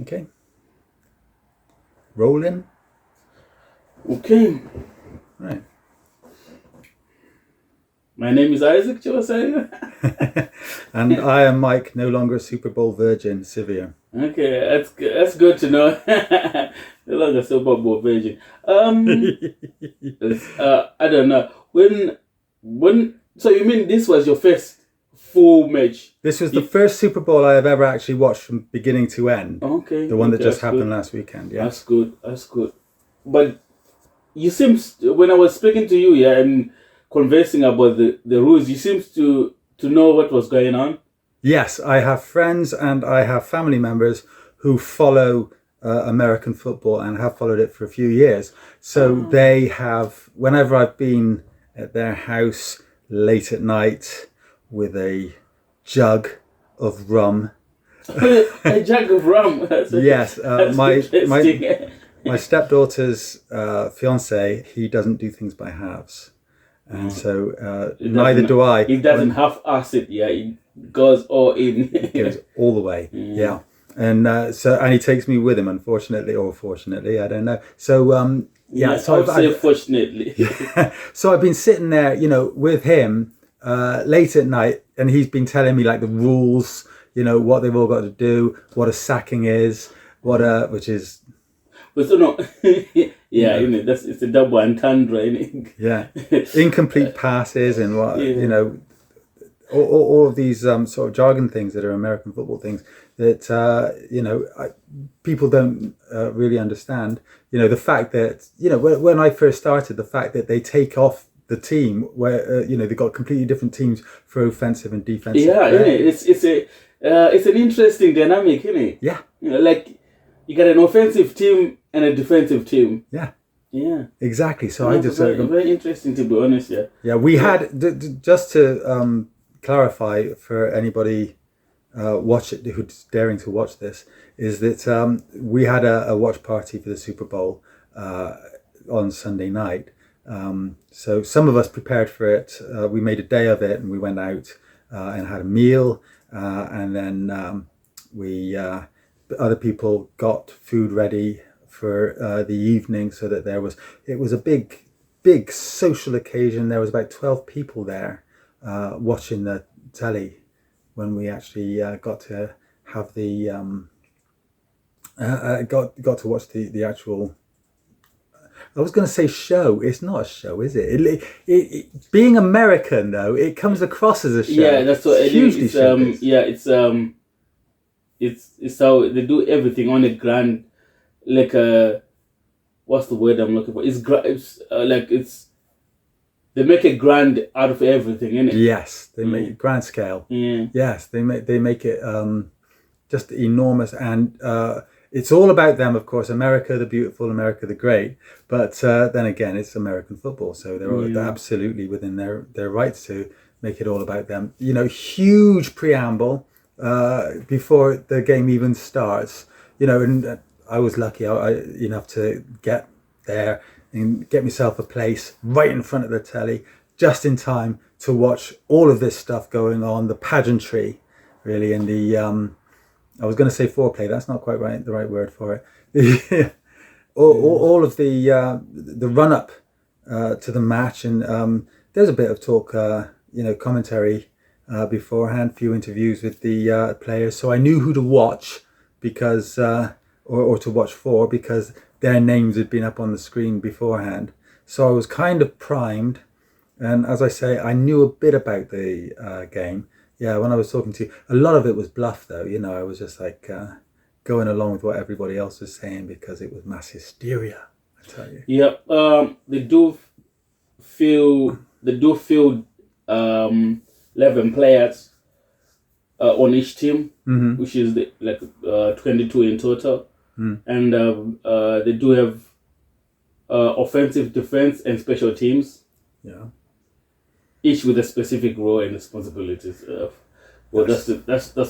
Okay. Rolling. Okay. Right. My name is Isaac, you were saying? And I am Mike, no longer a Super Bowl virgin, Sivir. Okay, that's good to know. No longer Super Bowl virgin. I don't know. So you mean this was your first full match? This was the first Super Bowl I have ever actually watched from beginning to end. Okay. The one that just happened good. last weekend, yeah. That's good. But you seem, when I was speaking to you, yeah, and conversing about the rules, you seem to know what was going on. Yes, I have friends and I have family members who follow American football and have followed it for a few years. So they have, whenever I've been at their house late at night with a jug of rum. A jug of rum? Yes, my stepdaughter's fiance, he doesn't do things by halves. And so neither do I. He doesn't half-ass it, yeah. He goes all in. He goes all the way, yeah. And and he takes me with him, unfortunately or fortunately, I don't know. So yeah, so I would say fortunately. So I've been sitting there, with him late at night, and he's been telling me like the rules, what they've all got to do, what a sacking is, which is. But so no, yeah, it's a double entendre, innit? Yeah, incomplete passes and what all of these sort of jargon things that are American football things that people don't really understand. The fact that when I first started, the fact that they take off the team where they've got completely different teams for offensive and defensive. Yeah, it's an interesting dynamic, isn't it? Yeah, like you got an offensive team and a defensive team. Yeah. Yeah. Exactly. So yeah, I just very interesting, to be honest. Yeah. Yeah, we had just to clarify for anybody who's daring to watch this, is that we had a watch party for the Super Bowl on Sunday night. So some of us prepared for it. We made a day of it, and we went out and had a meal, and then other people got food ready for the evening, so that it was a big social occasion. There was about 12 people there watching the telly when we actually got to have the got to watch the actual. I was going to say show. It's not a show, is it? Being American, though, it comes across as a show. Yeah, that's what it is. It's how they do everything on a grand, like what's the word I'm looking for? They make a grand out of everything, innit? Yes, they make it grand scale. Yeah. Yes, they make it just enormous, and it's all about them, of course. America the beautiful, America the great. But then again, it's American football, so they're absolutely within their rights to make it all about them. Huge preamble before the game even starts. And I was lucky enough to get there and get myself a place right in front of the telly, just in time to watch all of this stuff going on, the pageantry, really, and the I was going to say foreplay. That's not quite the right word for it. all of the run up to the match, and there's a bit of talk, commentary beforehand, few interviews with the players, so I knew who to watch because or to watch for, because their names had been up on the screen beforehand. So I was kind of primed, and as I say, I knew a bit about the game. Yeah, when I was talking to you, a lot of it was bluff, though. I was just like going along with what everybody else was saying because it was mass hysteria, I tell you. Yeah, they do feel 11 players on each team, which is 22 in total, and they do have offensive, defense, and special teams. Yeah. Each with a specific role and responsibilities. Well, that's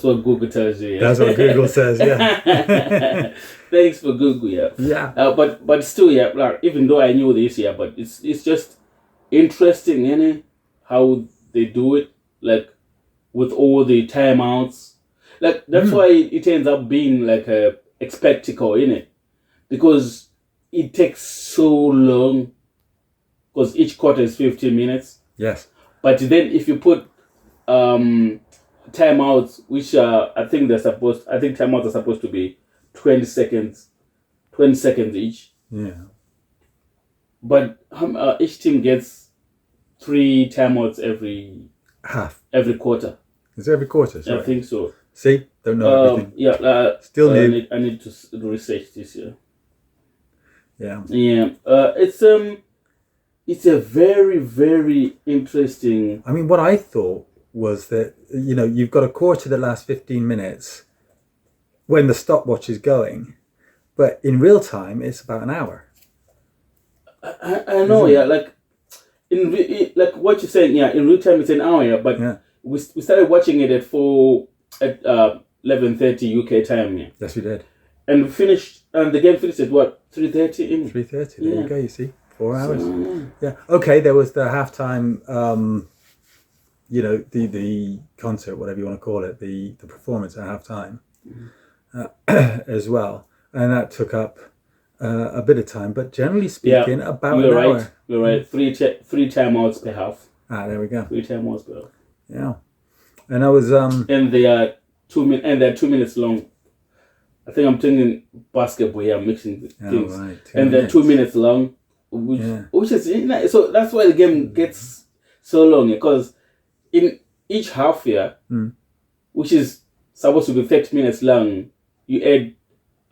what Google tells you. Yeah? That's what Google says. Yeah. Thanks for Google. Yeah. Yeah. But still, yeah. Like, even though I knew this, yeah, but it's just interesting, innit? How they do it, with all the timeouts. That's why it ends up being like a a spectacle, innit? Because it takes so long. Because each quarter is 15 minutes. Yes. But then if you put timeouts, which I think timeouts are supposed to be 20 seconds each. Yeah. But each team gets 3 timeouts every quarter. It's every quarter. Sorry. I think so. See, don't know everything. Yeah. Still new. I need to research this year. Yeah. Yeah. It's a very, very interesting. I mean, what I thought was that, you know, you've got a quarter that lasts 15 minutes when the stopwatch is going, but in real time, it's about an hour. I know, yeah. Like, like what you're saying, yeah, in real time, it's an hour, yeah, but we started watching it at 11:30 UK time, yeah. Yes, we did. And the game finished at what, 3:30? 3:30, there you go, you see. 4 hours. Yeah. Okay, there was the halftime, you know, the concert, whatever you want to call it, the performance at halftime as well. And that took up a bit of time. But generally speaking, about an hour. You're right. Three timeouts per half. There we go. 3 timeouts per half. Yeah. And I was... and they are 2 minutes, and they're 2 minutes long. I think I'm thinking basketball here, I'm mixing things. Right, and they're 2 minutes long. Which is, so that's why the game gets so long, because in each half year, which is supposed to be 30 minutes long, you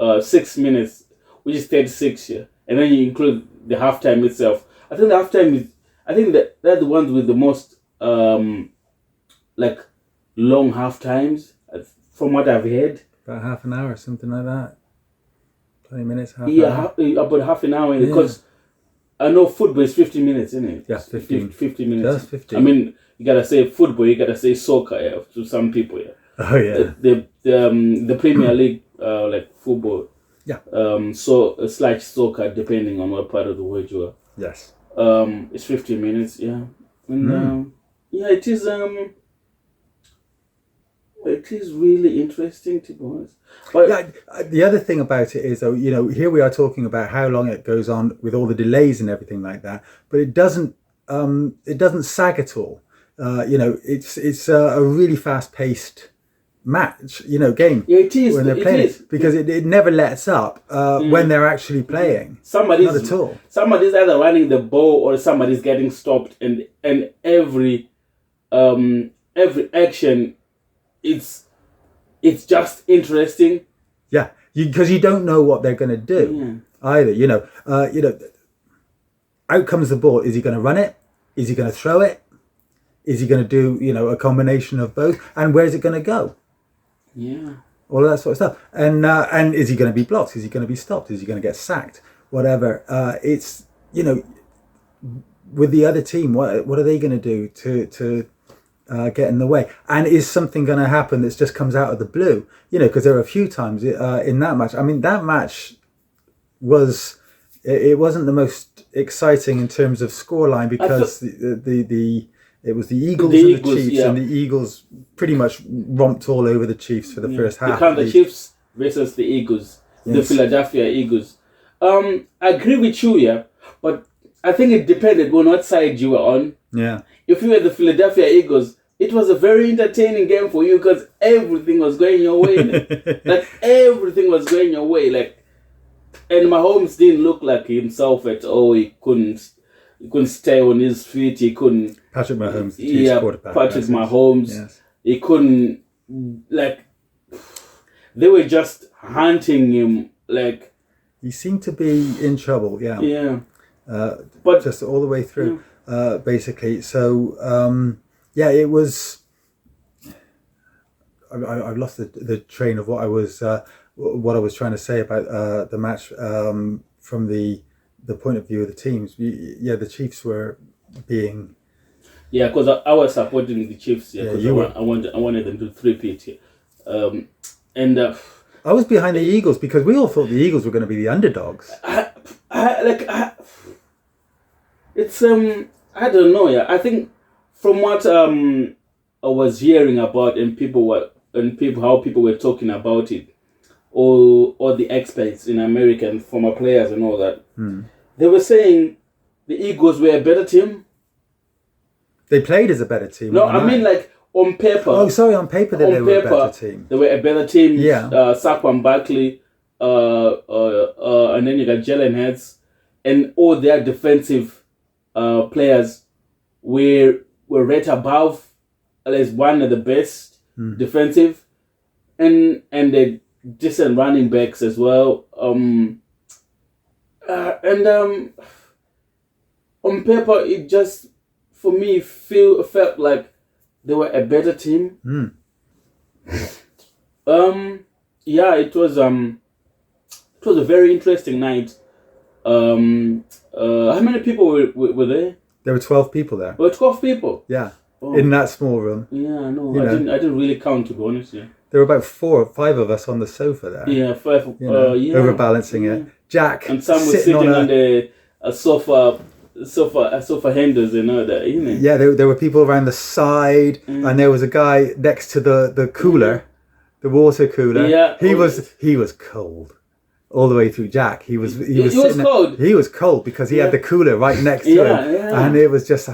add 6 minutes, which is 36 here, and then you include the halftime itself. I think the halftime they're the ones with the most like long half times, from what I've heard. About half an hour, something like that. 20 minutes, half an hour. About half an hour, because I know football is 15 minutes, isn't it? Yeah, 15. 15 minutes. That's 15. I mean, you gotta say football, you gotta say soccer, to some people, yeah. Oh, yeah. The Premier League, like football. Yeah. So it's like soccer, depending on what part of the world you are. Yes. It's 15 minutes, yeah. And it is really interesting, to be honest. But the other thing about it is, though, you know, here we are talking about how long it goes on with all the delays and everything like that, but it doesn't sag at all. You know, it's a really fast-paced match, you know, game. Yeah, it is. When they're playing it, because it never lets up when they're actually playing. Not at all. Somebody's either running the ball or somebody's getting stopped, and every action, it's just interesting. Yeah, because you don't know what they're going to do either. You know, out comes the ball. Is he going to run it? Is he going to throw it? Is he going to do, you know, a combination of both? And where's it going to go? Yeah. All of that sort of stuff. And is he going to be blocked? Is he going to be stopped? Is he going to get sacked? Whatever. It's, you know, with the other team, what are they going to do to get in the way? And is something going to happen that just comes out of the blue? You know, because there are a few times in that match. I mean, that match it wasn't the most exciting in terms of scoreline, because it was the Eagles and the Chiefs, and the Eagles pretty much romped all over the Chiefs for the first half. The Chiefs versus the Eagles, the Philadelphia Eagles. I agree with you, but I think it depended on what side you were on. Yeah. If you were the Philadelphia Eagles, it was a very entertaining game for you, because everything was going your way. Like, everything was going your way. Like, and Mahomes didn't look like himself at all. He couldn't stay on his feet. He couldn't. Patrick Mahomes, the Chiefs quarterback. Patrick Mahomes. Yes. He couldn't. Like, they were just hunting him. Like, he seemed to be in trouble. Yeah. Yeah. But just all the way through, basically. So it was. I've lost the train of what I was trying to say about the match from the point of view of the teams. The Chiefs were being. Yeah, because I was supporting the Chiefs. Yeah, because I wanted them to three-peat here, I was behind the Eagles because we all thought the Eagles were going to be the underdogs. It's I don't know. Yeah, I think from what I was hearing about, and how people were talking about it, or the experts in America and former players and all that, they were saying the Eagles were a better team. They played as a better team. No, I mean like on paper. Oh, sorry, on paper they were a better team. They were a better team. Yeah. Saquon Barkley, and then you got Jalen Hurts, and all their defensive players were rated above, at least one of the best defensive, and the decent running backs as well. On paper, it just for me felt like they were a better team. Yeah, it was a very interesting night. How many people were there? There were 12 people there. There were 12 people. Yeah, in that small room. Yeah, no, I didn't really count, to be honest. Yeah. There were about 4 or 5 of us on the sofa there. Yeah, 5. Yeah. Overbalancing it. Jack and some were sitting on a sofa handles and all that, you know. Yeah, there were people around the side, and there was a guy next to the cooler, the water cooler. Yeah, he was cold all the way through. Jack, he was cold. He was cold because he had the cooler right next to him, and it was just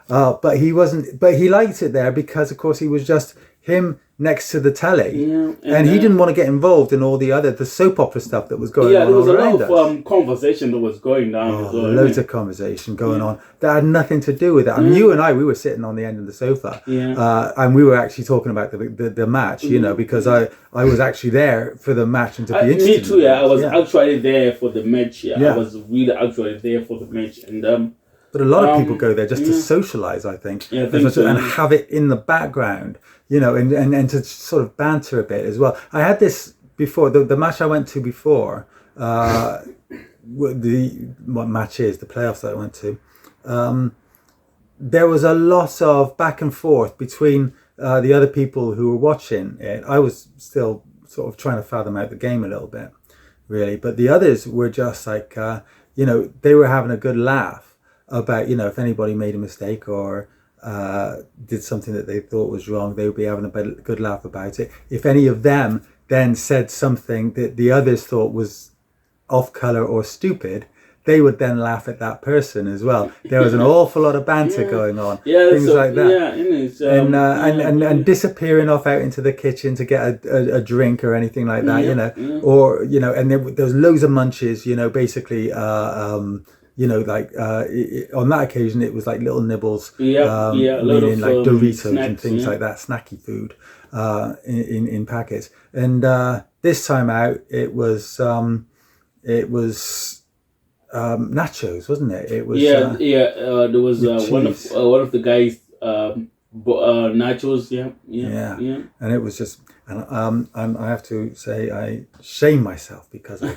but he wasn't. But he liked it there because, of course, he was just him next to the telly, and he didn't want to get involved in all the soap opera stuff that was going on. Yeah, there was a lot of conversation that was going down as well. Loads of conversation going on that had nothing to do with it. I mean, you and I, we were sitting on the end of the sofa, and we were actually talking about the match, you know, because I was actually there for the match and to be interested. Me too, yeah. I was actually there for the match. Yeah, I was really actually there for the match, and but a lot of people go there just to socialise, I think, and have it in the background, you know, and to sort of banter a bit as well. I had this before, the match I went to before, the playoffs that I went to, there was a lot of back and forth between the other people who were watching it. I was still sort of trying to fathom out the game a little bit, really, but the others were just like, you know, they were having a good laugh about, you know, if anybody made a mistake or did something that they thought was wrong, they would be having a good laugh about it. If any of them then said something that the others thought was off colour or stupid, they would then laugh at that person as well. There was an awful lot of banter going on, things like that, and disappearing off out into the kitchen to get a drink or anything like that, you know, or, you know, and there was loads of munches, you know, basically. You know, like on that occasion, it was like little nibbles, meaning like Doritos snacks, and things like that, snacky food in packets. And this time out, it was nachos, wasn't it? It was there was one of the guys nachos, yeah, and it was just, and I have to say I shame myself because I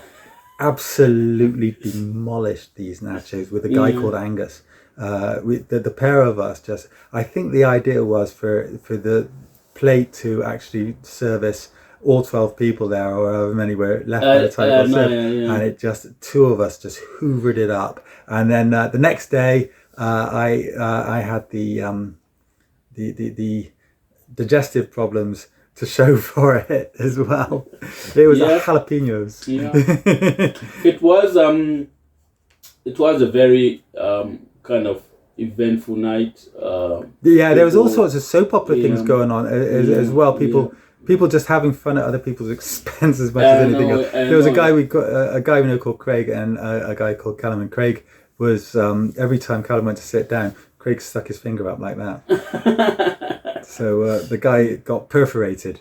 absolutely demolished these nachos with a guy called Angus. The pair of us just, I think the idea was for the plate to actually service all 12 people there, or however many were left by the time it was served. And it just, 2 of us just hoovered it up. And then the next day, I had the digestive problems to show for it as well. It was jalapenos. Yeah. It was a very kind of eventful night. There was all sorts of soap opera things going on as well. People just having fun at other people's expense as much as anything else. There was a guy we know called Craig, and a guy called Callum, and Craig was every time Callum went to sit down, Craig stuck his finger up like that. So the guy got perforated,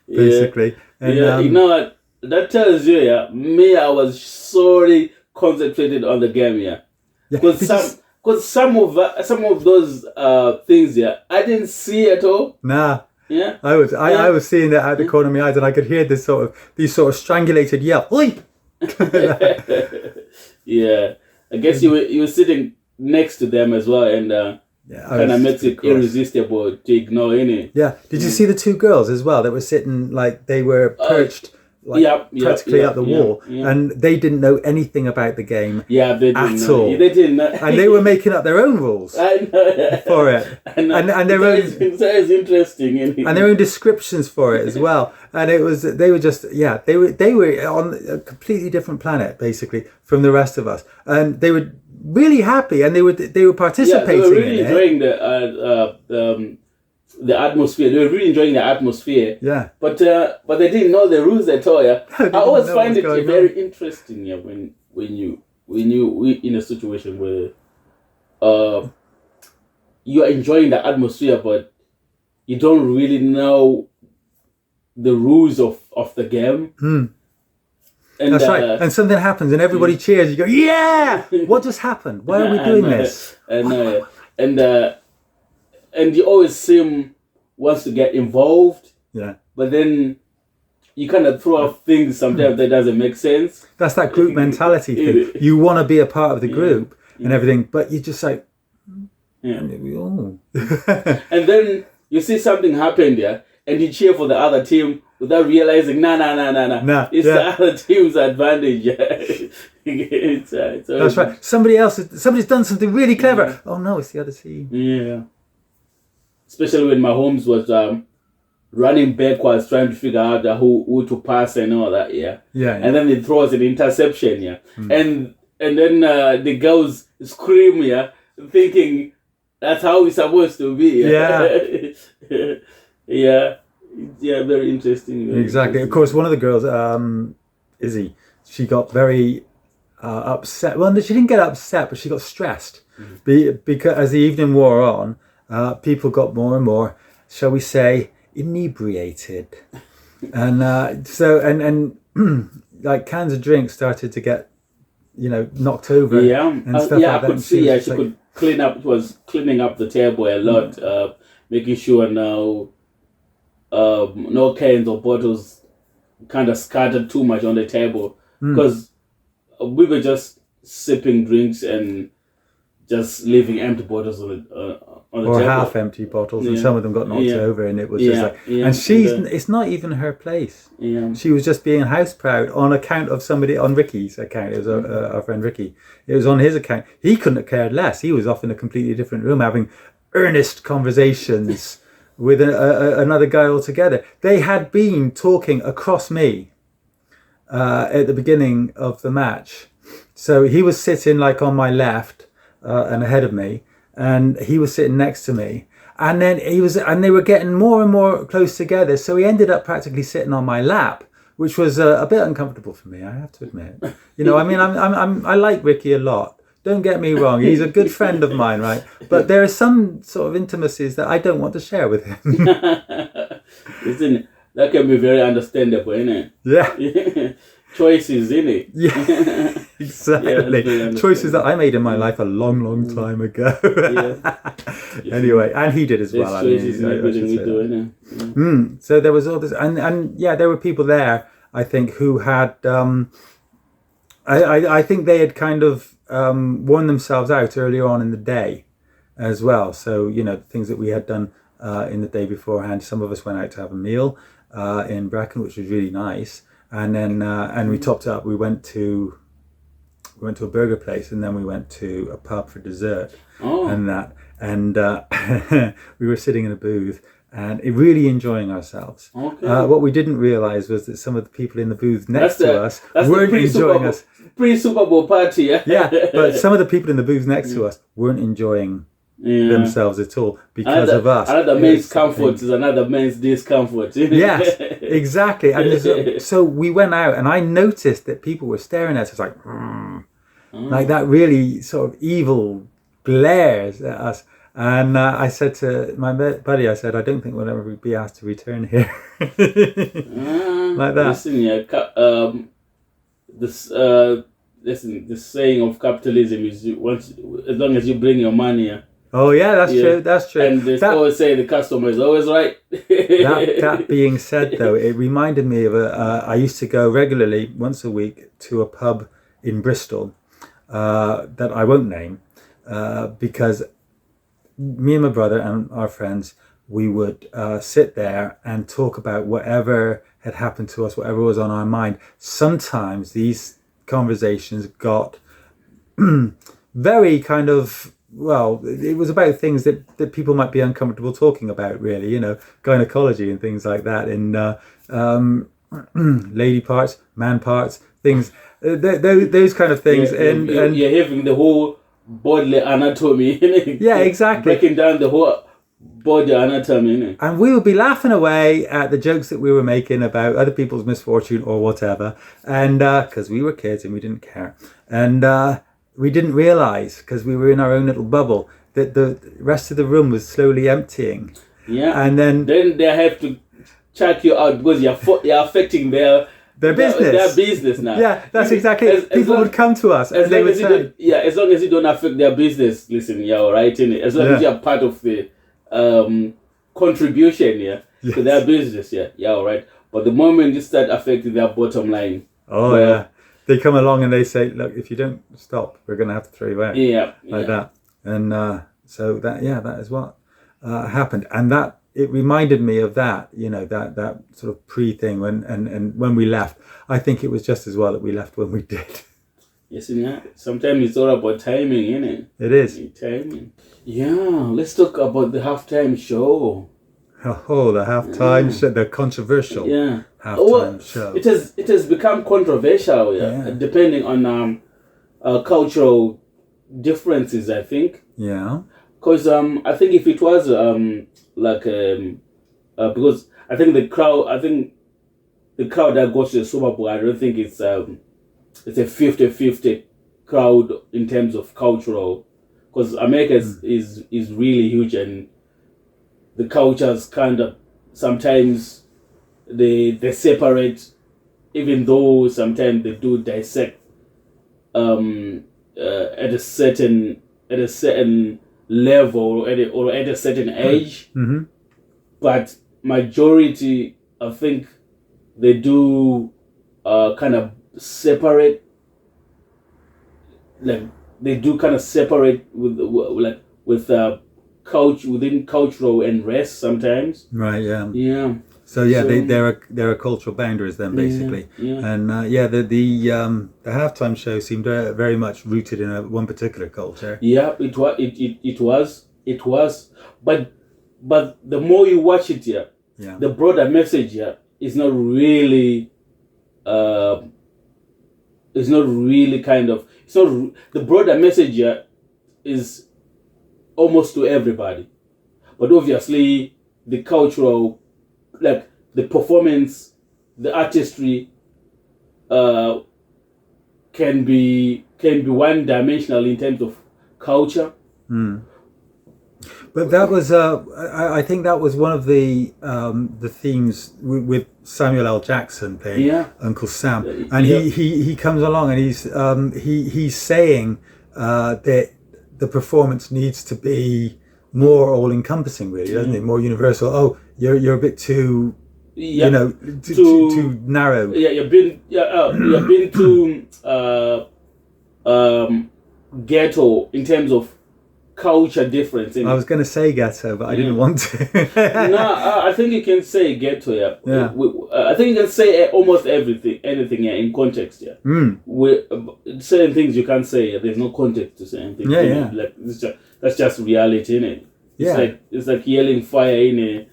basically. And, you know what? That tells you, me, I was sorely concentrated on the game, Because some of those things, I didn't see at all. Nah. Yeah. I was seeing that out the corner of my eyes, and I could hear these sort of strangulated yell. Oi! Yeah. I guess you were sitting next to them as well, and kind of makes it irresistible to ignore any. Yeah. Did you see the 2 girls as well that were sitting, like they were perched practically at the wall, and they didn't know anything about the game they didn't at know. all. They didn't know. And they were making up their own rules for it, and their own. It's interesting, and their own descriptions for it as well. And they were on a completely different planet basically from the rest of us, and they were really happy, and they were participating. They were really enjoying the atmosphere. They were really enjoying the atmosphere. Yeah. But they didn't know the rules at all. Yeah. I always find it very interesting. Yeah, when we in a situation where you are enjoying the atmosphere, but you don't really know the rules of the game. And, that's right. And something happens, and everybody cheers. You go, yeah! What just happened? Why are we doing this? And you always seem wants to get involved. Yeah. But then you kind of throw out things sometimes that doesn't make sense. That's that group mentality thing. You want to be a part of the group and everything, but you just like, and then you see something happen there, and you cheer for the other team without realizing, nah. It's the other team's advantage. That's right. Somebody's done something really clever. Oh no, it's the other team. Yeah. Especially when Mahomes was running backwards trying to figure out who to pass and all that, Yeah. And then he throws an interception, and then the girls scream, thinking that's how it's supposed to be. Very interesting. Exactly. Of course, one of the girls, Izzy, she got very upset. Well, she didn't get upset, but she got stressed because as the evening wore on, people got more and more, shall we say, inebriated, and so like cans of drinks started to get, knocked over. And stuff like that. I could see. She could clean up. It was cleaning up the table a lot, making sure no cans or bottles kind of scattered too much on the table, because we were just sipping drinks and just leaving empty bottles on the table. Half empty bottles, and some of them got knocked over, and it was just like, and it's not even her place. She was just being house proud on account of somebody, on Ricky's account. It was our friend Ricky. It was on his account. He couldn't have cared less. He was off in a completely different room having earnest conversations with another guy altogether. They had been talking across me at the beginning of the match. So he was sitting like on my left and ahead of me, and he was sitting next to me, and then they were getting more and more close together. So he ended up practically sitting on my lap, which was a bit uncomfortable for me, I have to admit. I like Ricky a lot. Don't get me wrong, he's a good friend of mine, right? But there are some sort of intimacies that I don't want to share with him. Isn't it? That can be very understandable, isn't it? Yeah. Choices, innit? Yeah, exactly. Choices that I made in my life a long time ago. Anyway, and he did as well. So there was all this, and there were people there, I think, who had, I think they had kind of worn themselves out earlier on in the day as well. So, things that we had done in the day beforehand. Some of us went out to have a meal in Brecon, which was really nice. And then and we topped it up. We went to a burger place, and then we went to a pub for dessert and that. And we were sitting in a booth and really enjoying ourselves. Okay. What we didn't realise was that some of the people in the booth next to us weren't enjoying us. Pre-Superbowl party, yeah, but some of the people in the booth next to us weren't enjoying themselves at all because of us. Another man's comfort is another man's discomfort. Yes, exactly. And so we went out, and I noticed that people were staring at us like that really sort of evil glares at us. And I said to my buddy, I said, I don't think we'll ever be asked to return here. Like that. Listen, the saying of capitalism is as long as you bring your money. Oh yeah, that's true. That's true. And they always say the customer is always right. that being said, though, it reminded me of I used to go regularly once a week to a pub in Bristol that I won't name because me and my brother and our friends we would sit there and talk about whatever had happened to us, whatever was on our mind. Sometimes these conversations got very kind of, well, it was about things that people might be uncomfortable talking about, really, you know, gynecology and things like that, in lady parts, man parts, things, those kind of things. And you're having the whole bodily anatomy. Yeah, exactly. Breaking down the whole body anatomy. And we would be laughing away at the jokes that we were making about other people's misfortune or whatever. And because we were kids and we didn't care. And we didn't realize, because we were in our own little bubble, that the rest of the room was slowly emptying. Yeah. And then they have to check you out because you're affecting their business. Their business now. Yeah, that's exactly it. People would come to us and they would say... as long as you don't affect their business, listen, you're all right, innit? As long as you're part of the contribution, to their business, you're all right. But the moment you start affecting their bottom line... Oh, yeah. They come along and they say, look, if you don't stop, we're going to have to throw you out. Like that. And so that is what happened. And that, it reminded me of that, you know, that sort of pre-thing and when we left. I think it was just as well that we left when we did. Yes, sometimes it's all about timing, isn't it? It is. Timing. Yeah, let's talk about the halftime show. Oh, the halftime show, the controversial halftime show. It has become controversial, depending on cultural differences, I think. Yeah. Because I think if it was because I think the crowd that goes to the Super Bowl, I don't think it's a 50-50 crowd in terms of cultural, because America is really huge, and the cultures kind of sometimes they separate, even though sometimes they do dissect at a certain level or at a certain age. Mm-hmm. But majority, I think, they do kind of separate. Like they do kind of separate with culture within cultural and race sometimes. Right. Yeah. Yeah. So there are cultural boundaries then, basically. Yeah. And the halftime show seemed very much rooted in one particular culture. Yeah, it was, but the more you watch it, the broader message is not really the broader message is almost to everybody, but obviously the cultural, like the performance, the artistry can be one dimensional in terms of culture. But that was I think that was one of the themes with Samuel L. Jackson playing Uncle Sam, and he comes along and he's saying that the performance needs to be more all-encompassing, really, doesn't it? More universal. Oh, you're a bit too, too narrow. Yeah, you've been too ghetto in terms of culture difference. I was going to say ghetto, but I didn't want to. No, I think you can say ghetto. I think you can say almost anything in context. Certain things you can't say. There's no context to certain things. Like that's just reality, innit? It's like yelling fire in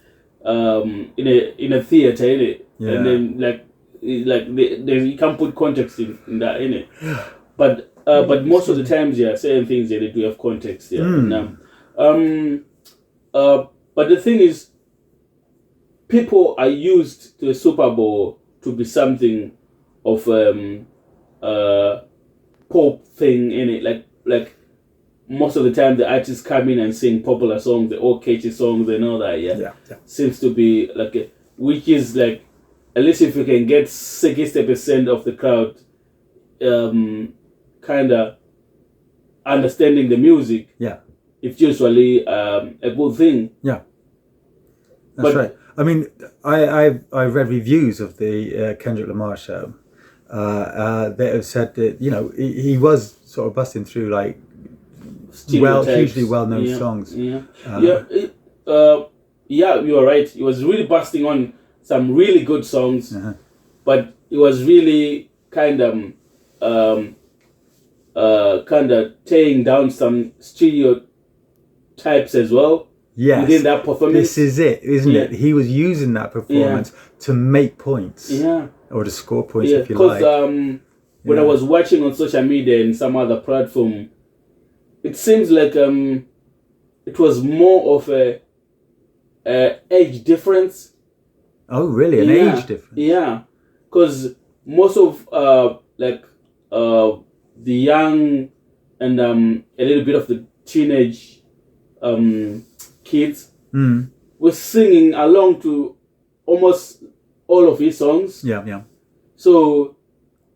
a theater, innit? And then you can't put context in that, innit? But most of the times, certain things they do have context. But the thing is, people are used to a Super Bowl to be something of pop thing in it. Like most of the time, the artists come in and sing popular songs, the old catchy songs and all that. Seems to be which is like, at least if you can get 60% of the crowd, kind of understanding the music, it's usually a good thing. That's right. I mean, I've read reviews of the Kendrick Lamar show that have said that, you know, he was sort of busting through hugely well-known songs. yeah, you are right. He was really busting on some really good songs, but he was really kind of tearing down some stereotypes as well. Yes, within that performance. This is it, isn't it? He was using that performance to make points, or to score points, if you like. Because when I was watching on social media and some other platform, it seems like it was more of a age difference. Oh, really? An age difference? Yeah, because most of the young and a little bit of the teenage kids were singing along to almost all of his songs. Yeah. So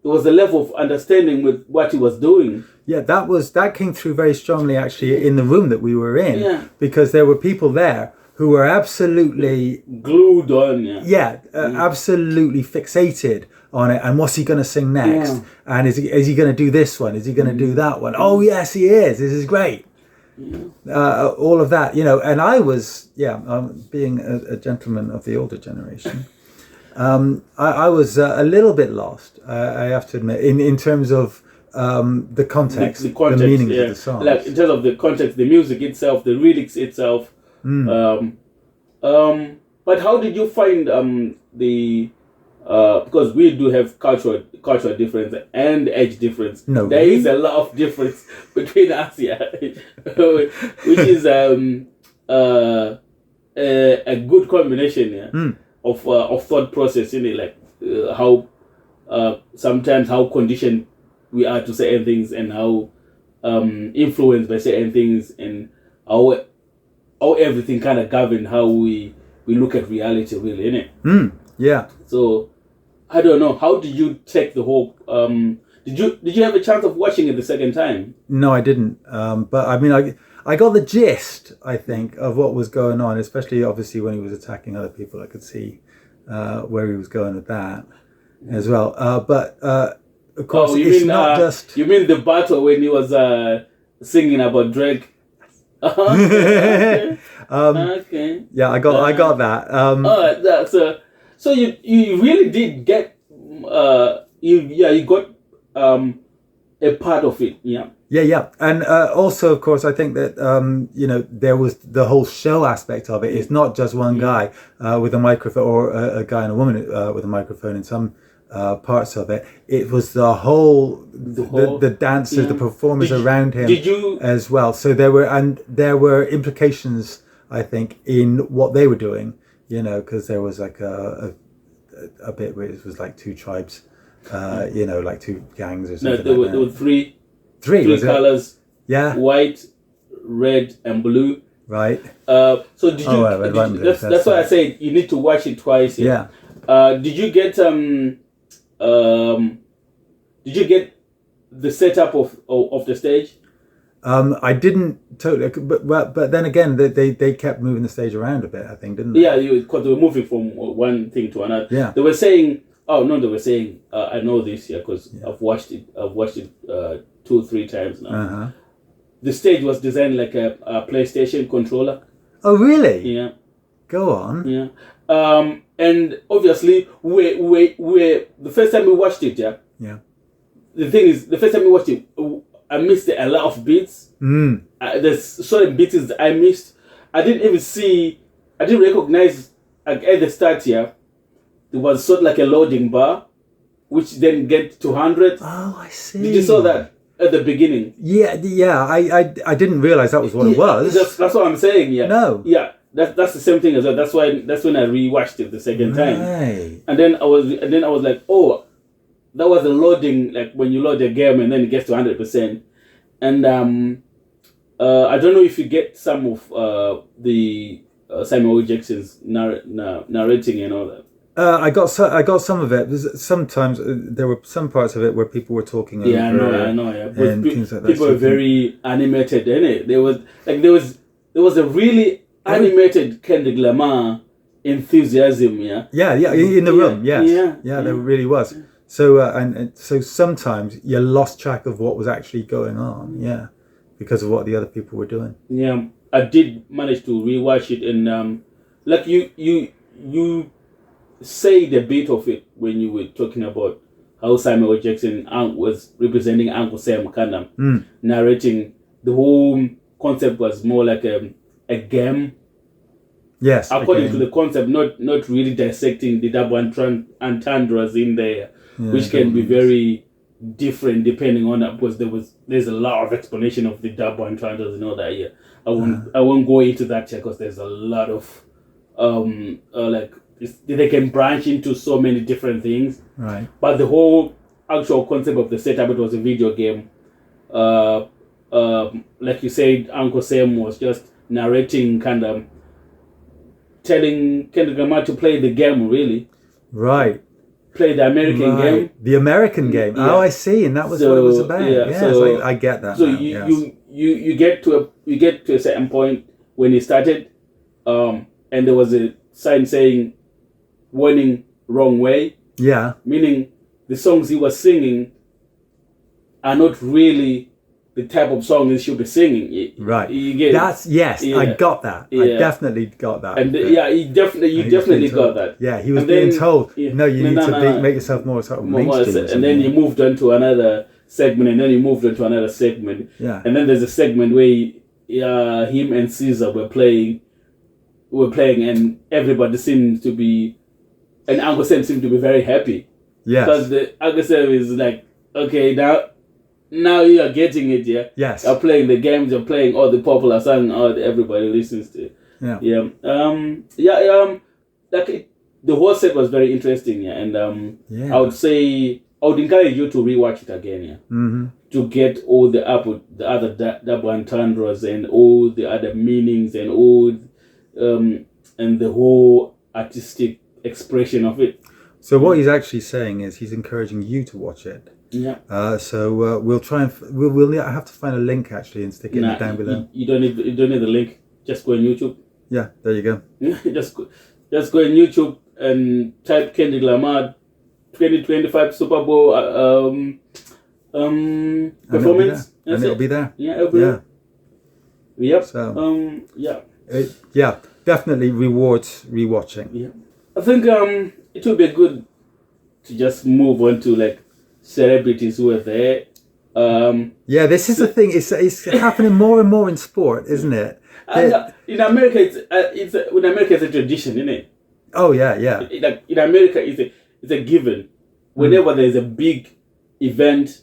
there was a level of understanding with what he was doing. Yeah, that came through very strongly actually in the room that we were in. Yeah. Because there were people there who were absolutely glued on. Absolutely fixated on it. And what's he going to sing next? Yeah. And is he going to do this one? Is he going to do that one? Oh yes, he is. This is great. All of that, and I was, being a gentleman of the older generation, I was a little bit lost, I have to admit, in terms of the context, the meaning of the song. Like in terms of the context, the music itself, the lyrics itself. But how did you find the because we do have cultural difference and age difference. No, there is a lot of difference between us, which is a good combination of thought process, like how sometimes how conditioned we are to certain things and how influenced by certain things and how everything kind of govern how we look at reality, really, innit? Yeah. So I don't know. How did you take the whole? Did you have a chance of watching it the second time? No, I didn't. But I mean, I got the gist, I think, of what was going on. Especially, obviously, when he was attacking other people, I could see where he was going with that as well. But of course, it's not just. You mean the battle when he was singing about Drake? Okay. Yeah, I got that. So you really did get you got a part of it, yeah. And also, of course, I think that there was the whole show aspect of it. It's not just one guy with a microphone, or a guy and a woman with a microphone in some parts of it. It was the dancers, the performers around him as well. So there were implications, I think, in what they were doing. Because there was like a bit where it was like two tribes, like two gangs or something. No, there were three colors. Yeah. White, red, and blue. Right. So did you? That's why I say you need to watch it twice. Yeah. Did you get the setup of the stage? I didn't totally, but then again, they kept moving the stage around a bit, I think, didn't they? Yeah, because they were moving from one thing to another. Yeah. They were saying, I know this, because I've watched it 2-3 times now. The stage was designed like a PlayStation controller. Oh, really? Yeah. Go on. Yeah. And obviously, we the first time we watched it, yeah. The thing is, the first time we watched it, I missed a lot of beats. There's certain beats I missed. I didn't recognize, like, at the start here, there was sort of like a loading bar, which then get to 100. Oh, I see. Did you saw that at the beginning? Yeah. I didn't realize that was what it was. That's what I'm saying. Yeah. No. Yeah. That's the same thing as well. That's when I rewatched it the second time. And then I was like, oh, that was a loading, like when you load a game and then it gets to 100%. And I don't know if you get some of the Samuel L. Jackson's narrating and all that. I got some of it. Sometimes there were some parts of it where people were talking over. Yeah, I know. Yeah, and things like that. People were very animated, innit? There was a really animated Kendrick Lamar enthusiasm. Yeah, in the room. Yes. Yeah, there really was. So so sometimes you lost track of what was actually going on. Yeah, because of what the other people were doing. Yeah, I did manage to rewatch it, and like you say the bit of it when you were talking about how Samuel Jackson was representing Uncle Sam, kind of narrating. The whole concept was more like a game. Yes, according to the concept, not really dissecting the double entendres in there, which can be very different depending on that, because there's a lot of explanation of the double entendres and all that. Yeah, I won't go into that here because there's a lot of they can branch into so many different things. Right. But the whole actual concept of the setup, it was a video game. Like you said, Uncle Sam was just narrating, kind of telling Kendrick Lamar to play the game, really. Right. Play the American game. The American game. Yeah. Oh, I see, and that was what it was about. Yeah, so I get that. So now. you get to a certain point when he started, and there was a sign saying "warning, wrong way." Yeah. Meaning the songs he was singing are not really the type of song he should be singing. Right. You get That's yes. Yeah. I got that. Yeah. I definitely got that. And you definitely got that. Yeah, he was And being then- told, yeah. no, you need to No. make yourself more sort of More- mainstream. or and something. then you moved on to another segment, and then you moved on to another segment. Yeah. And then there's a segment where him and Caesar were playing, and everybody seemed to be, and Uncle Sam seemed to be very happy. Yes. Because the Uncle Sam is like, okay, now you are getting it, yeah? Yes. You're playing the games, you're playing all the popular songs, all everybody listens to. Yeah. Yeah. The whole set was very interesting, yeah. And Yeah. I would encourage you to rewatch it again, yeah. Mm-hmm. To get all the other double entendres and all the other meanings and all and the whole artistic expression of it. So what he's actually saying is he's encouraging you to watch it. Yeah. So we'll try and we'll have to find a link actually and stick it down below. You don't need the link. Just go on YouTube. Yeah, there you go. just go on YouTube and type Kendrick Lamar 2025 Super Bowl performance. And it'll be there. Yeah, it'll be there. Yep. So yeah. Definitely rewards rewatching. Yeah. I think it would be good to just move on to like celebrities who are there. Yeah, this is the thing. It's happening more and more in sport, isn't it? In America, it's a tradition, isn't it? Oh yeah. Like in America, it's a given. Whenever there's a big event,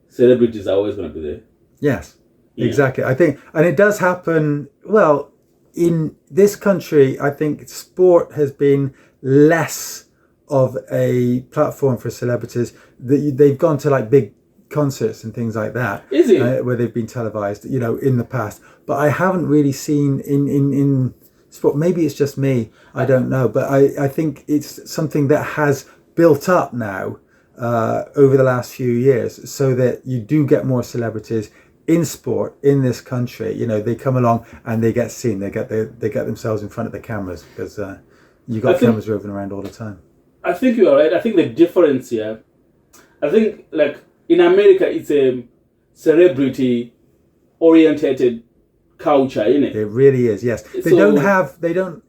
celebrities are always going to be there. Yes, exactly. I think, and it does happen. Well, in this country, I think sport has been less of a platform for celebrities. They've gone to like big concerts and things like that. Is it? Where they've been televised, in the past. But I haven't really seen in sport. Maybe it's just me. I don't know. But I think it's something that has built up now over the last few years, so that you do get more celebrities in sport in this country. They come along and they get seen. They get themselves in front of the cameras because you got cameras roving around all the time. I think you are right. I think the difference here, I think like in America, it's a celebrity oriented culture, isn't it? It really is. Yes, they don't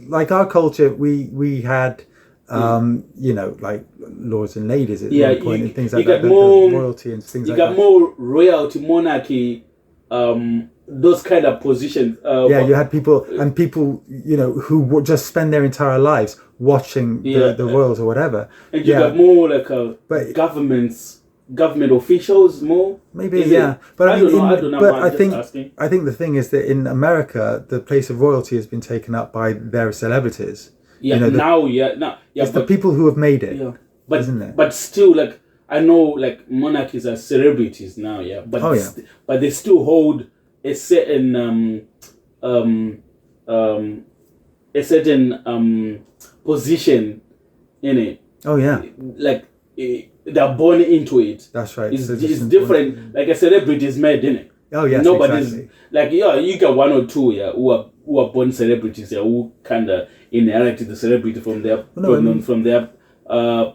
like our culture. We had. Like lords and ladies at one point and things like that. The royalty and things like that. You got more royalty, monarchy, those kind of positions. You had people who would just spend their entire lives watching the royals or whatever. And you got more like government officials more. Maybe but I don't know. But I think the thing is that in America, the place of royalty has been taken up by their celebrities. Yeah, it's the people who have made it, but isn't it? But still, like I know, like monarchies are celebrities now, but but they still hold a certain position in it. Oh yeah, like they're born into it. That's right. It's different. Like a celebrity is made in it. Oh yes, nobody's exactly. Like you got one or two who are born celebrities who kind of inherited the celebrity from their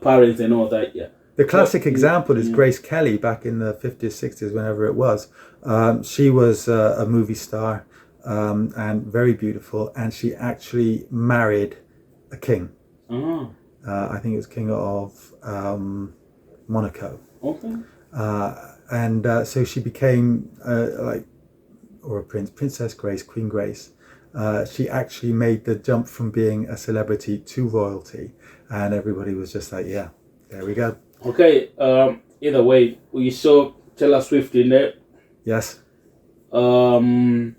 parents and all that. The classic example is Grace Kelly back in the 50s, 60s, whenever it was. She was a movie star. and very beautiful. And she actually married a king. Oh. I think it was King of Monaco. Okay. And so she became or a Princess Grace, Queen Grace. She actually made the jump from being a celebrity to royalty, and everybody was just like, yeah, there we go. Okay. Either way, we saw Taylor Swift in there. Yes. Listen.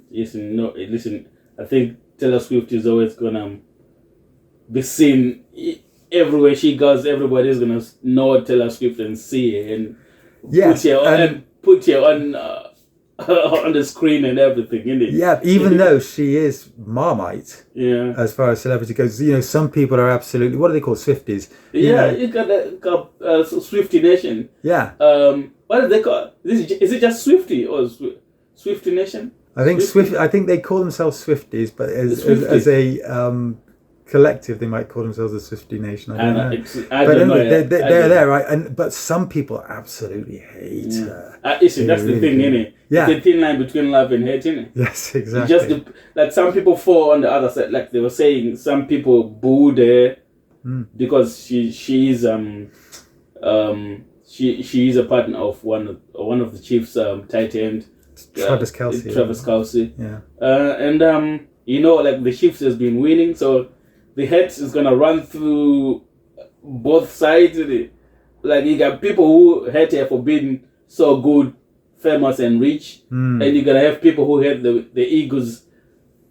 I think Taylor Swift is always gonna be seen everywhere she goes. Everybody's gonna know Taylor Swift and see her and put her on on the screen and everything, innit? Yeah, even though she is Marmite, as far as celebrity goes, some people are absolutely, what do they call Swifties? You got Swiftie Nation. Yeah. What do they call? Is it just Swiftie or Swiftie Nation? I think I think they call themselves Swifties, but as a collective, they might call themselves the Swiftie Nation. I don't know. They're there, right? But some people absolutely hate her. That's the thing, innit? Yeah. It's a thin line between love and hate, innit? Yes, exactly. Like some people fall on the other side. Like they were saying, some people booed her because she is a partner of one of the Chiefs' tight end. Travis Kelce. Travis Kelce. Yeah. And like the Chiefs has been winning, so the hate is gonna run through both sides. Like you got people who hate her for being so good, famous and rich, and you're gonna have people who hate the Eagles,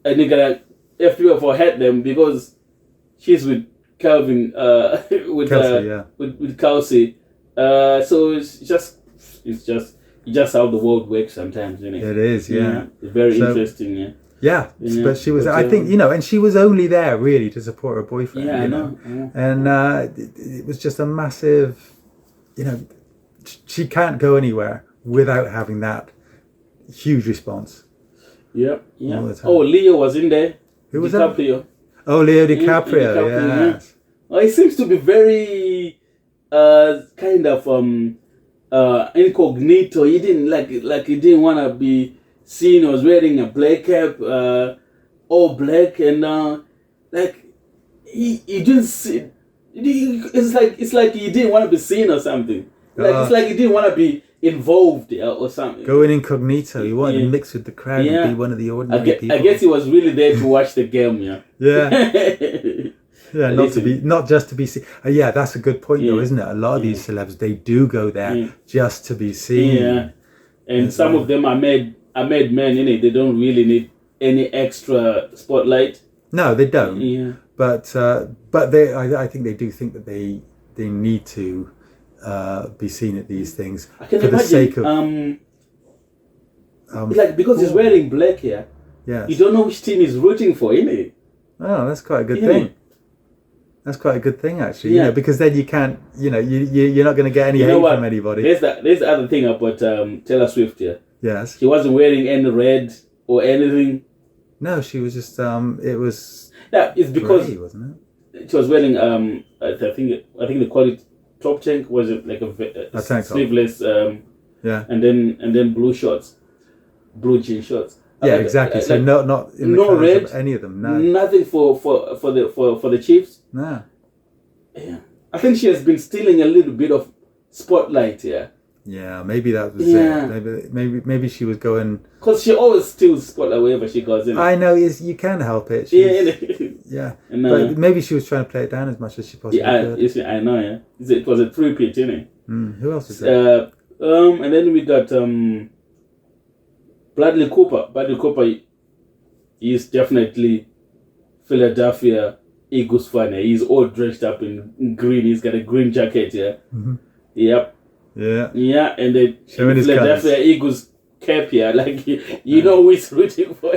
and you're gonna have people who hate them because she's with Calvin, with Kelce. So it's just how the world works sometimes, isn't it? It is, yeah. It's very interesting, yeah. Yeah, but she was, I think, and she was only there really to support her boyfriend. Yeah, I know. And it was just a massive, she can't go anywhere without having that huge response. Yep, yeah. Oh, Leo was in there. Who was DiCaprio. that? Oh, Leo DiCaprio, yes. Well, he seems to be very kind of incognito. He didn't want to be seen. He was wearing a black cap, all black, and he didn't see. It's like he didn't want to be seen or something. It's like he didn't want to be involved or something. Going incognito. He wanted to mix with the crowd and be one of the ordinary people. I guess he was really there to watch the game. Yeah. Yeah. Yeah, not just to be seen. Yeah, that's a good point though, isn't it? A lot of these celebs, they do go there just to be seen. Yeah, and some of them are made men, innit? They don't really need any extra spotlight. No, they don't. Yeah, but they, I think they do think that they need to be seen at these things for the sake of because he's wearing black here. Yeah, you don't know which team he's rooting for, innit? Oh, that's quite a good thing. That's quite a good thing, actually. Because then you can't, you're not going to get any hate from anybody. There's the other thing about Taylor Swift here. Yes. She wasn't wearing any red or anything. No, she was just, it was. Yeah, it's because gray, wasn't it? She was wearing, I think they call it top tank. Was it like a sleeveless? And then blue shorts, blue jean shorts. Yeah, exactly. So not in the colours red, of any of them. No, nothing for the Chiefs. No. Yeah, I think she has been stealing a little bit of spotlight here. Yeah, maybe that was it. Maybe she was going. Because she always steals spotlight wherever she goes in. I know, you can't help it. Yeah. But maybe she was trying to play it down as much as she possibly could. I know. Yeah, it was a three-pitch, innit? Who else is there? And then we got Bradley Cooper. Bradley Cooper is definitely Philadelphia Eagles fan. He's all dressed up in green. He's got a green jacket here. Mm-hmm. Yep. Yeah. Yeah, and the Philadelphia Eagles cap here, like you know who he's rooting for.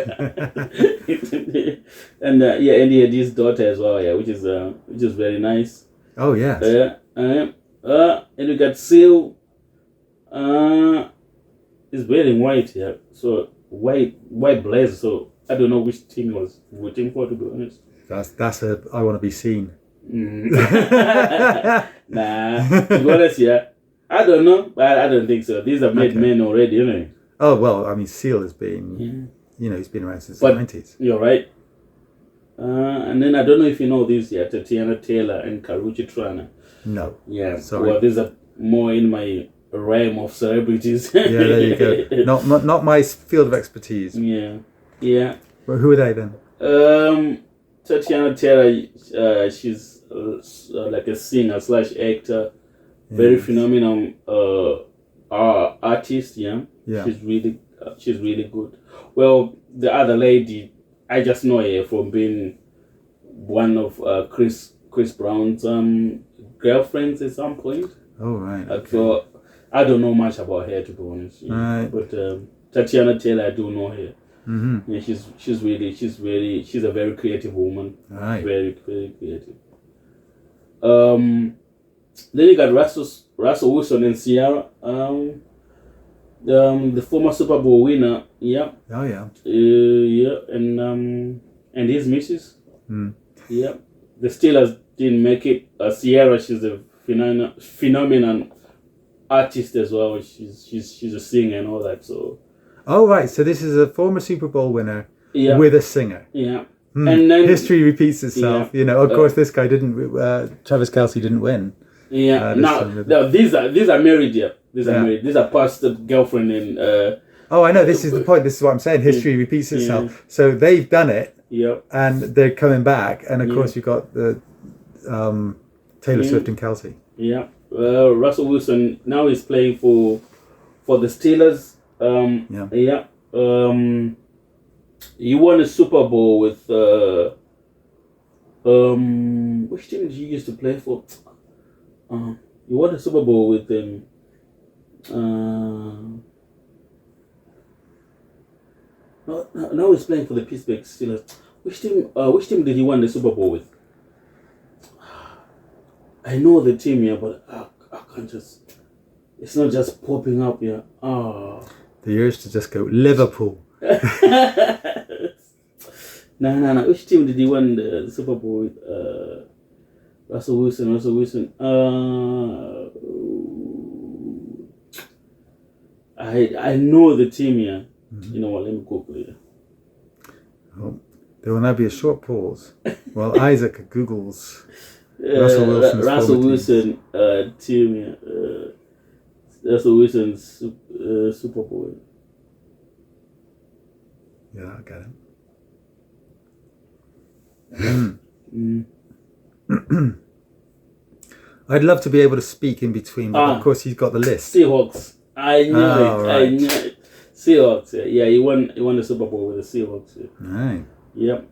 And and he had his daughter as well, which is very nice. Oh yes. And we got Seal. He's wearing white, so white blazer. So I don't know which team he was rooting for, to be honest. That's I want to be seen. Nah, to be honest, I don't know, but I don't think so. These are made men already, you know. Oh well, I mean, Seal has been, he's been around since the 90s. You're right. And then I don't know if you know this yet, Tatiana Taylor and Karuchi Trana. No. Yeah. Sorry. Well, these are more in my realm of celebrities. Yeah, there you go. Not my field of expertise. Yeah. Yeah. But who are they then? Tatiana Taylor, she's like a singer / actor, very phenomenal artist. Yeah. She's really good. Well, the other lady, I just know her from being one of Chris Brown's girlfriends at some point. Oh right. Okay. So I don't know much about her, to be honest. Right. But Tatiana Taylor, I do know her. Mm-hmm. Yeah, she's a very creative woman. Right. Very, very creative. Then you got Russell Wilson and Ciara. The former Super Bowl winner. Yeah. Oh yeah. Yeah, and his missus. Mm. Yeah. The Steelers didn't make it. Ciara, she's a phenomenal artist as well. She's a singer and all that. So. Oh right, so this is a former Super Bowl winner with a singer. Yeah. And then history repeats itself. Yeah. Of course, this guy didn't. Travis Kelce didn't win. Yeah. No, these are married. Yeah. These are married. These are past the girlfriend and. Oh, I know. This is the point. This is what I'm saying. History repeats itself. Yeah. So they've done it. Yeah. And they're coming back, and of course you've got the Taylor Swift and Kelce. Yeah. Russell Wilson now is playing for the Steelers. Yeah. He won a Super Bowl with which team did he used to play for? He won a Super Bowl with them. Now he's playing for the Pittsburgh Steelers. Which team did he win the Super Bowl with? I know the team here, but I can't just. It's not just popping up here. The urge to just go Liverpool. No. Which team did he win the Super Bowl with? Russell Wilson. I know the team here. Mm-hmm. You know what? Let me Google it. Oh, there will now be a short pause while Isaac Googles Russell Wilson team here. Russell Wilson's Super Bowl. Yeah, I got it. I'd love to be able to speak in between, but of course he's got the list. Seahawks. I knew it. Right. I knew it. Seahawks. Yeah, he won the Super Bowl with the Seahawks. Yeah. Right. Yep.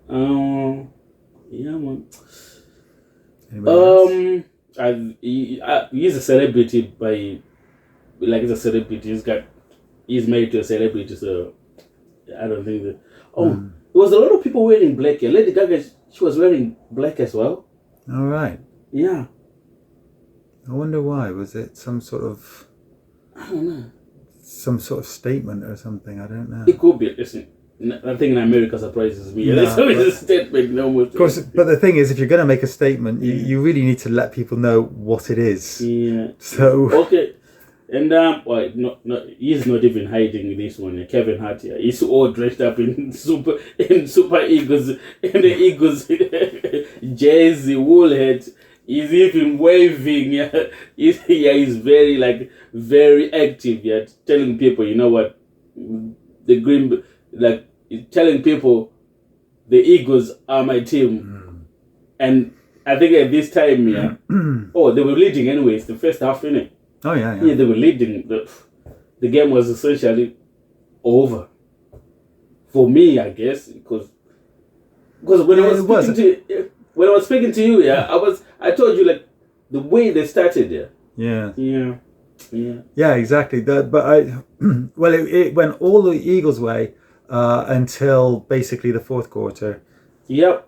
Yeah, man. He's a celebrity he's a celebrity. He's married to a celebrity, so I don't think that. There was a lot of people wearing black here. Lady Gaga, she was wearing black as well. All right. Yeah. I wonder why. Was it some sort of? I don't know. Some sort of statement or something. I don't know. It could be. Listen, nothing in America surprises me. There's always a statement. Of course, but the thing is, if you're going to make a statement, you really need to let people know what it is. Yeah. So. Okay. And he's not even hiding this one. Kevin Hart here. He's all dressed up in Super Eagles and the Eagles jersey, wool hat. He's even waving. Yeah, he's very very active. Yeah, telling people, you know what, telling people, the Eagles are my team. And I think at this time, they were leading anyways. The first half, innit? Oh yeah. Yeah, they were leading. The game was essentially over for me, I guess, because when I was speaking to you, I told you the way they started. Yeah, exactly. It went all the Eagles' way until basically the fourth quarter. Yep.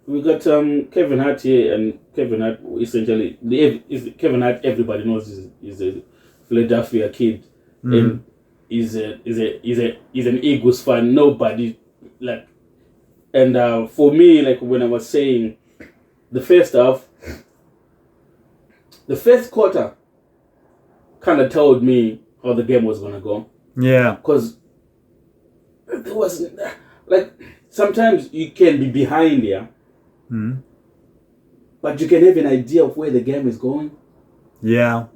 We got Kevin Hart here, and Kevin Hart essentially Kevin Hart. Everybody knows is a Philadelphia kid, and he's an Eagles fan. Nobody and for me, when I was saying the first half, the first quarter kind of told me how the game was gonna go. Yeah, because there was like sometimes you can be behind, yeah, but you can have an idea of where the game is going. Yeah.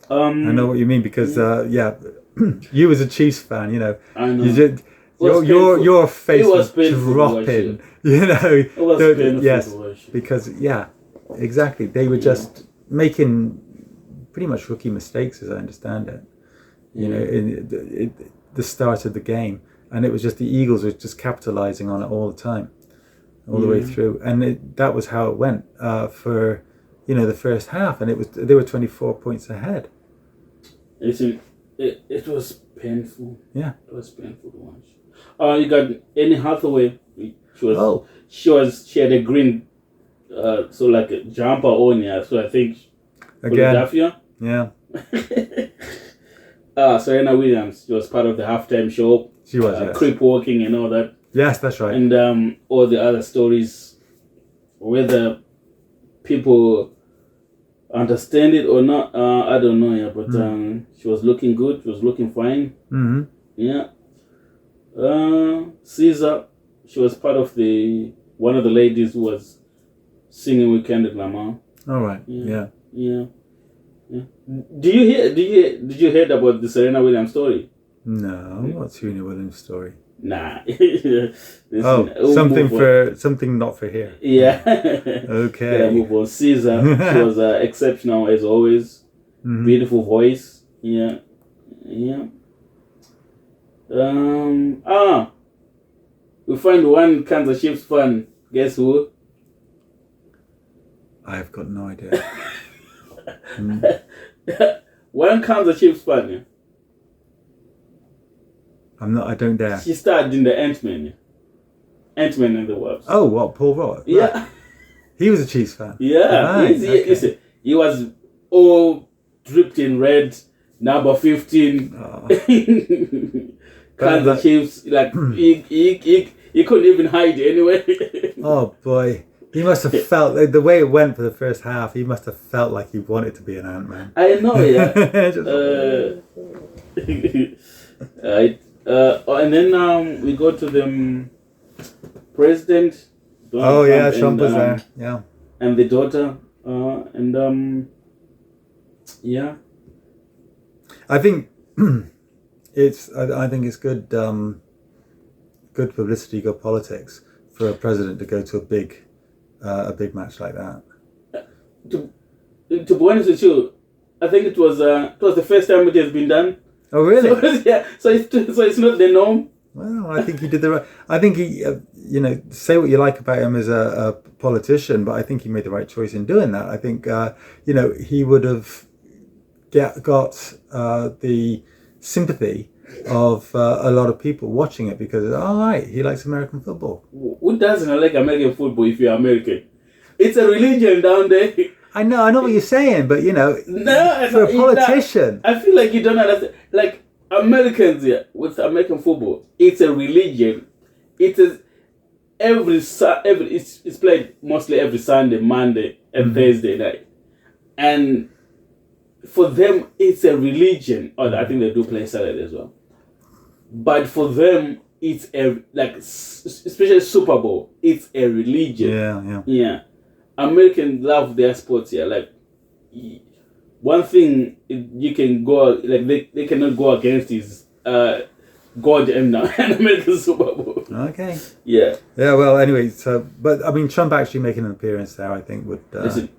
I know what you mean because you as a Chiefs fan, you know, I know. you did. Your face was dropping, you know. It was painful yes, to watch. because exactly. They were just making pretty much rookie mistakes, as I understand it. You know, in the start of the game, and it was just the Eagles were just capitalizing on it all the time, all the way through, and that was how it went for, you know, the first half, and they were 24 points ahead. It was painful. Yeah, it was painful to watch. You got Annie Hathaway. She had a green, so like a jumper on, yeah. So I think Philadelphia. Yeah. Serena Williams. She was part of the halftime show. She was, yes. Creep walking and all that. Yes, that's right. And all the other stories, whether people understand it or not, I don't know. Yeah, but she was looking good. She was looking fine. Mm-hmm. Yeah. Caesar, she was part of one of the ladies who was singing with Kendrick Lamar. All right. Yeah. Did you hear about the Serena Williams story? No, what's Serena Williams' story? Nah. something not for here. Yeah. Okay. Yeah, move on. Caesar, she was exceptional as always. Mm-hmm. Beautiful voice. Yeah. We find one Kansas Chiefs fan. Guess who? I've got no idea. One Kansas Chiefs fan. Yeah? I don't dare. She starred in the Ant-Man. Yeah? Ant-Man and the Wasp. Oh, what? Paul Rudd? Yeah. Right. He was a Chiefs fan. Yeah. Right. Listen, he was all dripped in red, number 15. Oh. Kansas Chiefs, like, he couldn't even hide anyway. Oh, boy. He must have felt, the way it went for the first half, he must have felt like he wanted to be an Ant-Man. I know, yeah. And then we go to the president. Donald Trump was there. Yeah. And the daughter. I think it's good good publicity, good politics for a president to go to a big match like that. To be honest with you, I think it was the first time it has been done. Oh, really? So it's not the norm. Well, I think he did the right. I think he, say what you like about him as a politician, but I think he made the right choice in doing that. I think, he would have got the sympathy of a lot of people watching it because, all right, he likes American football. Who doesn't like American football if you're American? It's a religion down there. I know what you're saying, but for a politician, I feel like you don't understand. Like Americans here with American football, it's a religion. It is it's played mostly every Sunday, Monday, and Thursday night, and for them it's a religion. Or I think they do play Saturday as well, but for them it's especially Super Bowl. It's a religion. Yeah. Americans love their sports here. Like one thing you can go they cannot go against is God and American Super Bowl. Okay. Yeah. Yeah. Well, anyway, but I mean, Trump actually making an appearance there, I think would. Listen,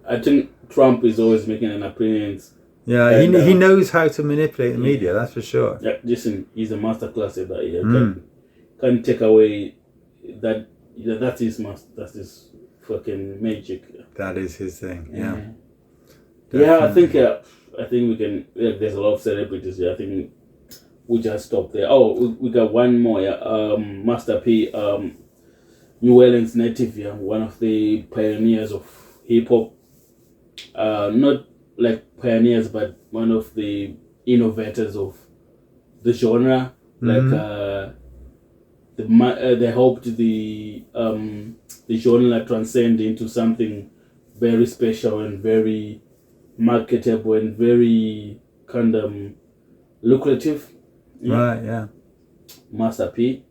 I think Trump is always making an appearance. Yeah, and, he knows how to manipulate the media. That's for sure. Yeah, listen, he's a masterclass at that. Yeah, can't take away that. That's his That's fucking magic. That is his thing. Yeah. Yeah, I think we can. There's a lot of celebrities here. I think we just stop there. Oh, we got one more. Yeah, Master P, New Orleans native. Yeah, one of the pioneers of hip hop. Not like pioneers, but one of the innovators of the genre. Like they hoped the genre transcend into something very special and very marketable and very kind of lucrative. Yeah. Right, yeah. Master P.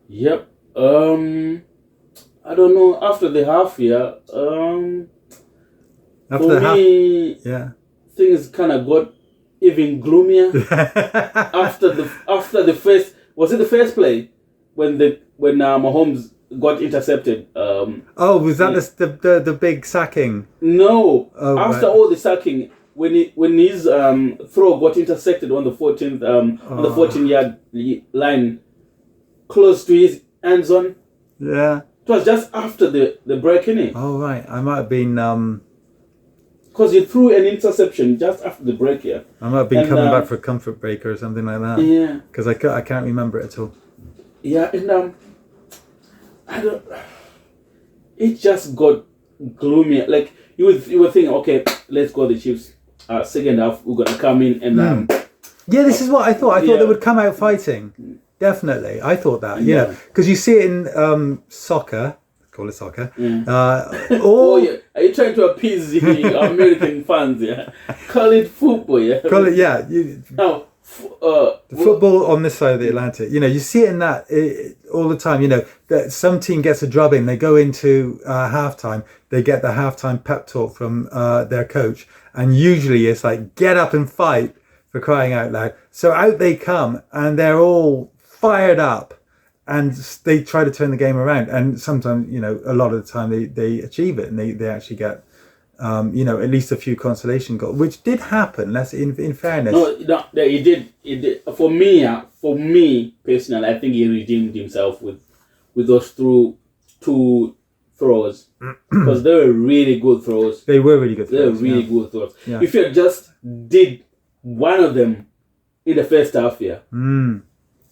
Yep. I don't know. After the half, After for the half, me, yeah. things kind of got even gloomier after the first. Was it the first play when Mahomes got intercepted? Was that the big sacking? No. Oh, After right. all the sacking, when his throw got intersected on the 14th on the 14-yard line, close to his end zone. Yeah. It was just after the break, innit? Oh, right. I might have been. Because he threw an interception just after the break, yeah. I might have been coming back for a comfort break or something like that. Yeah. Because I can't remember it at all. Yeah, and it just got gloomy. Like you would think, okay, let's go the Chiefs. Second half, we're gonna come in and Yeah, this is what I thought. I thought yeah. they would come out fighting. Definitely, I thought that. You know, because you see it in soccer. Call it soccer. Oh yeah, are you trying to appease the American fans? Yeah, call it football. Yeah, call it now. The football on this side of the Atlantic, you know, you see it in that all the time. You know, that some team gets a drubbing, they go into halftime, they get the halftime pep talk from their coach, and usually it's like, get up and fight, for crying out loud. So out they come, and they're all fired up, and they try to turn the game around. And sometimes, you know, a lot of the time they achieve it, and they actually get you know, at least a few consolation goals, which did happen. Let's in fairness. No, he did. It did. For me personally, I think he redeemed himself with those two throws because they were really good throws. They were really good throws. They were really good throws. Yeah. If you just did one of them in the first half,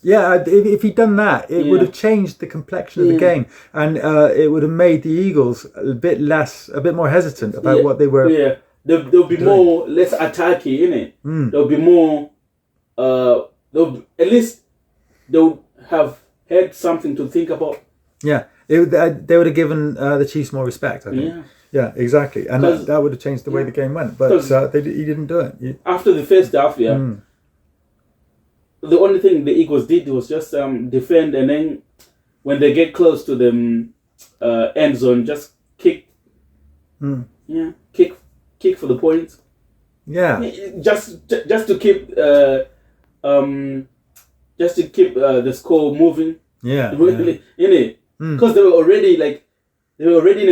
Yeah, if he'd done that, it would have changed the complexion of the game, and it would have made the Eagles a bit more hesitant about what they were. Yeah, there'll be more less attacky, innit? There'll be more. At least they'll have had something to think about. Yeah, they would have given the Chiefs more respect, I think. Yeah, exactly, and that would have changed the way the game went. But he didn't do it. After the first half, the only thing the Eagles did was just defend, and then when they get close to the end zone, just kick. Kick for the points. Yeah, just to keep the score moving. Yeah, really, because they were already in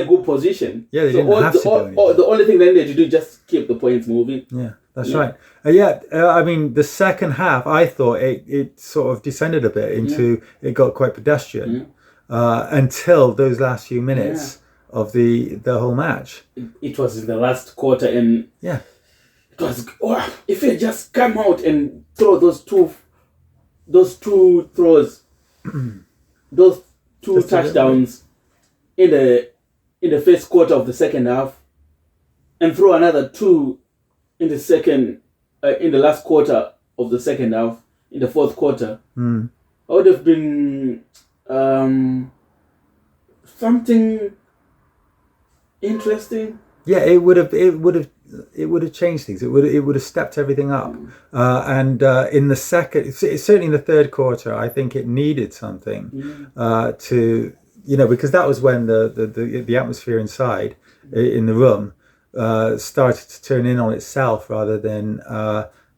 a good position. Yeah, they didn't have to do anything. The only thing they needed to do is just keep the points moving. Yeah. That's right. I mean, the second half, I thought it sort of descended a bit into, it got quite pedestrian until those last few minutes of the whole match. It was in the last quarter, and it was, if you just come out and throw those two throws, those two touchdowns in the first quarter of the second half, and throw another two in the last quarter of the second half, in the fourth quarter, I would have been something interesting. Yeah, it would have changed things. It would have stepped everything up. And in the certainly in the third quarter, I think it needed something to, you know, because that was when the atmosphere inside in the room started to turn in on itself rather than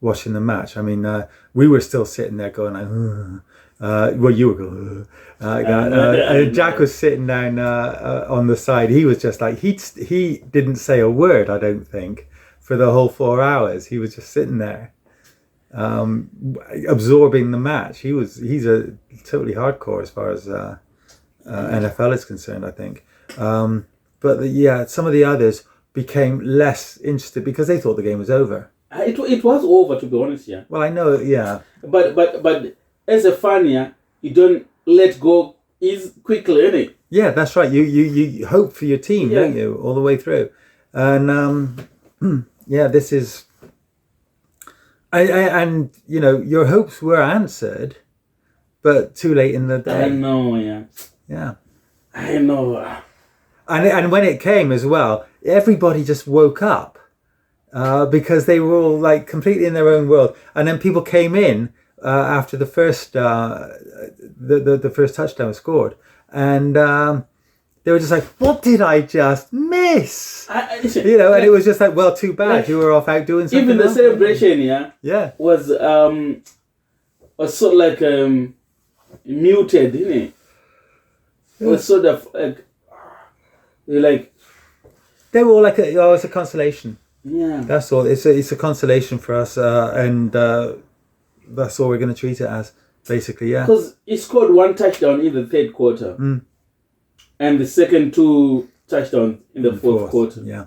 watching the match. I mean, we were still sitting there going like, well, you were going, Jack was sitting down on the side. He was just like, he didn't say a word, I don't think, for the whole 4 hours. He was just sitting there absorbing the match. He's a totally hardcore as far as NFL is concerned, I think. But some of the others became less interested because they thought the game was over. It was over, to be honest, Well, I know, But as a fan, you don't let go quickly, innit? Yeah, that's right. You hope for your team, don't you, all the way through. And this is, and you know, your hopes were answered, but too late in the day. I know, Yeah. I know. And when it came as well, everybody just woke up because they were all like completely in their own world. And then people came in after the first the first touchdown was scored, and they were just like, "What did I just miss?" You know, and it was just like, "Well, too bad. You were off out doing something." Even the celebration, yeah, was sort of like muted, didn't it? It was sort of like they were all like, it's a consolation. Yeah, that's all. It's a consolation for us, and that's all we're going to treat it as, basically. Yeah, because he scored one touchdown in the third quarter, and the second 2 touchdowns in the fourth quarter. Yeah.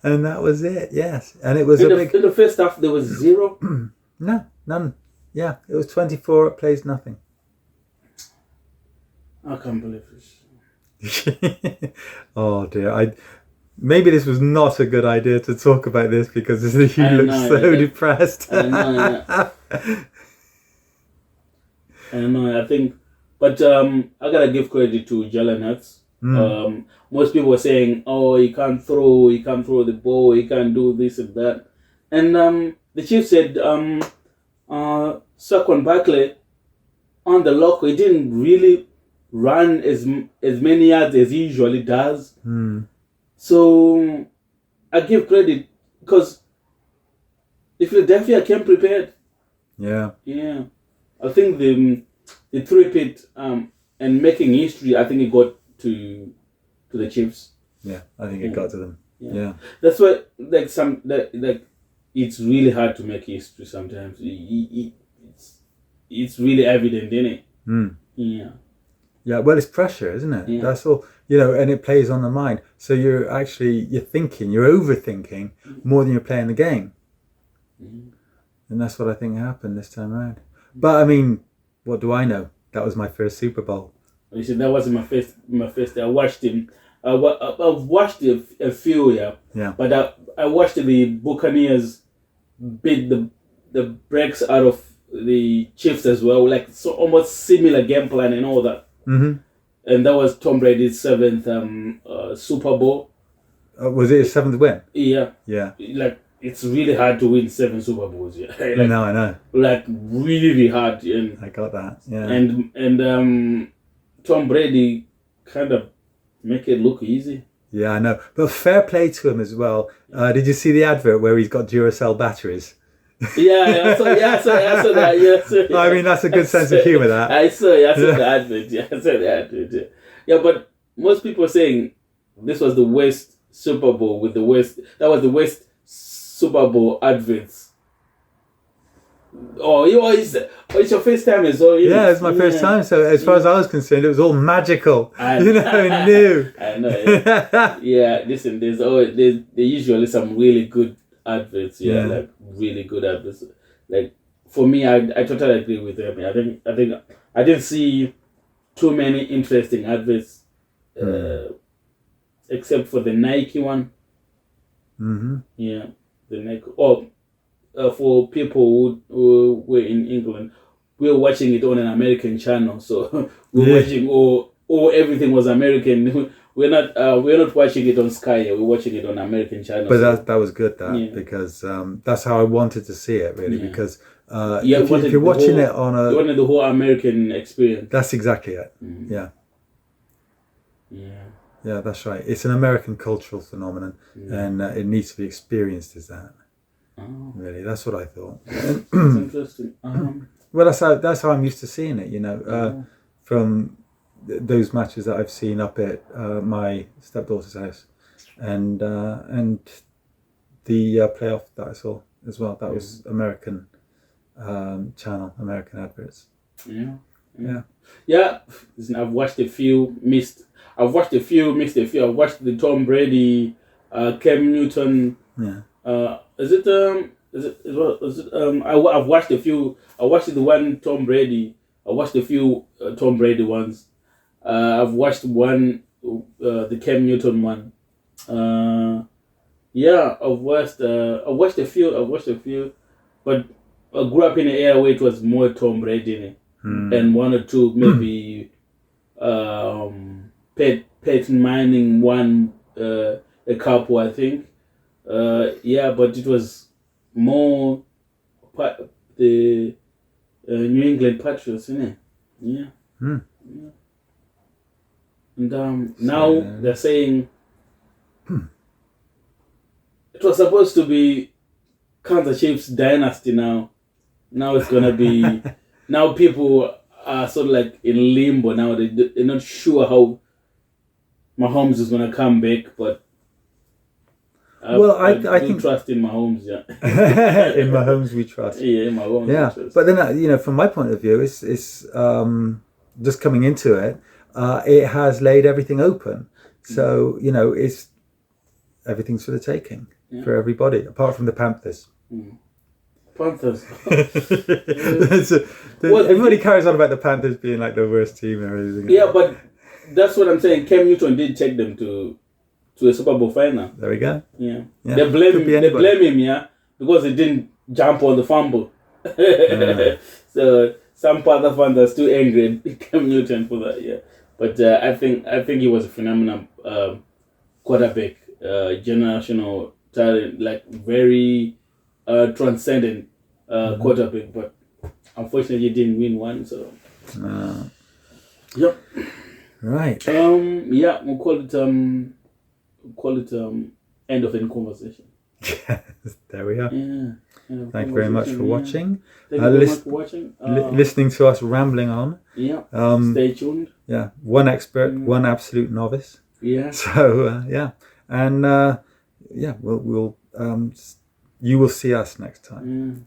And that was it. Yes, and it was in the first half there was 0. No, none. Yeah, it was 24 plays, nothing. I can't believe this. Oh dear, maybe this was not a good idea to talk about this because you look so depressed. I know. I think, but I gotta give credit to Jalen Hurts. Most people were saying, "Oh, he can't throw the ball, he can't do this and that," and the Chiefs said, Saquon Barkley on the lock, he didn't really run as many yards as he usually does. So I give credit because the Philadelphia came prepared. Yeah. I think the three-peat and making history, I think it got to the Chiefs. Yeah, I think it got to them. Yeah. That's why it's really hard to make history sometimes. It's really evident, isn't it? Yeah. Yeah, well, it's pressure, isn't it? Yeah. That's all, and it plays on the mind. So you're overthinking more than you're playing the game. And that's what I think happened this time around. But I mean, what do I know? That was my first Super Bowl. You see, that wasn't my first. I watched him. I've watched a few, Yeah. But I watched the Buccaneers beat the brakes out of the Chiefs as well, like so almost similar game plan and all that. And that was Tom Brady's 7th Super Bowl. Was it his 7th win? Yeah. Like it's really hard to win 7 Super Bowls. Yeah. No, I know. Like really hard. And I got that. Yeah. And Tom Brady kind of make it look easy. Yeah, I know. But fair play to him as well. Did you see the advert where he's got Duracell batteries? I saw that. Yeah. I mean, that's a good sense of humour, that. I saw the advert. Yeah, I saw the advert. Yeah, but most people are saying this was the worst Super Bowl with the worst. That was the worst Super Bowl adverts. It's your first time as well. Yeah, it's my first time. So as far as I was concerned, it was all magical. New. I know. Yeah, listen. There's usually some really good adverts. Yeah, like really good adverts. Like for me, I totally agree with them. I think I didn't see too many interesting adverts, except for the Nike one. Yeah, the Nike. For people who were in England, we were watching it on an American channel, so we were watching everything was American. We're not watching it on Sky. We're watching it on American channel. But that was good, because that's how I wanted to see it, really. Yeah. Because if you're watching it on you wanted the whole American experience. That's exactly it. Yeah, that's right. It's an American cultural phenomenon, and it needs to be experienced as that. Oh. Really, that's what I thought. That's interesting. Well, that's how I'm used to seeing it. From those matches that I've seen up at my stepdaughter's house, and the playoff that I saw as well. That was American channel, American adverts. Yeah. Listen, I've watched a few, missed a few. I've watched the Tom Brady, Cam Newton. Yeah. I've watched a few. I watched the one Tom Brady. I watched a few Tom Brady ones. I've watched one, the Cam Newton one. I've watched a few. But I grew up in an era where it was more Tom Brady, and one or two maybe Peyton Manning one, a couple, I think. Yeah, but it was more the New England Patriots, isn't it? Yeah. Yeah. And now they're saying it was supposed to be Kansas Chiefs dynasty. Now it's gonna be. Now people are sort of like in limbo. Now they're not sure how Mahomes is gonna come back, but I think trust in Mahomes. Yeah, in Mahomes we trust. Yeah, in Mahomes. Yeah, we trust. But then from my point of view, it's just coming into it. It has laid everything open, so it's everything's for the taking for everybody, apart from the Panthers. Panthers. Everybody carries on about the Panthers being like the worst team and everything. Yeah, but that's what I'm saying. Cam Newton did take them to a Super Bowl final. There we go. Yeah. They blame him, yeah, because he didn't jump on the fumble. So some Panther fans are still angry at Cam Newton for that. Yeah, but I think he was a phenomenal quarterback, generational talent, like very transcendent quarterback, but unfortunately he didn't win one. So yep. Right. Yeah, we'll call it end of any conversation. There we are. Yeah. Thank you very much for watching. Thank you very much for watching. Listening to us rambling on. Yeah. Stay tuned. Yeah. One expert, one absolute novice. Yeah. So yeah, and we'll you will see us next time.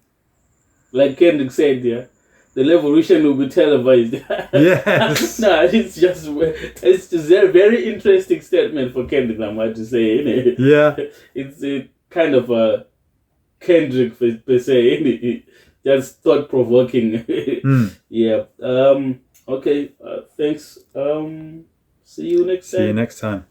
Like Kendrick said, yeah, the revolution will be televised. Yes. No, it's just a very interesting statement for Kendrick Lamar to say, isn't it? Yeah. It's a kind of a Kendrick per se, isn't it? Just thought provoking. Yeah. Okay. Thanks. See you next time. See you next time.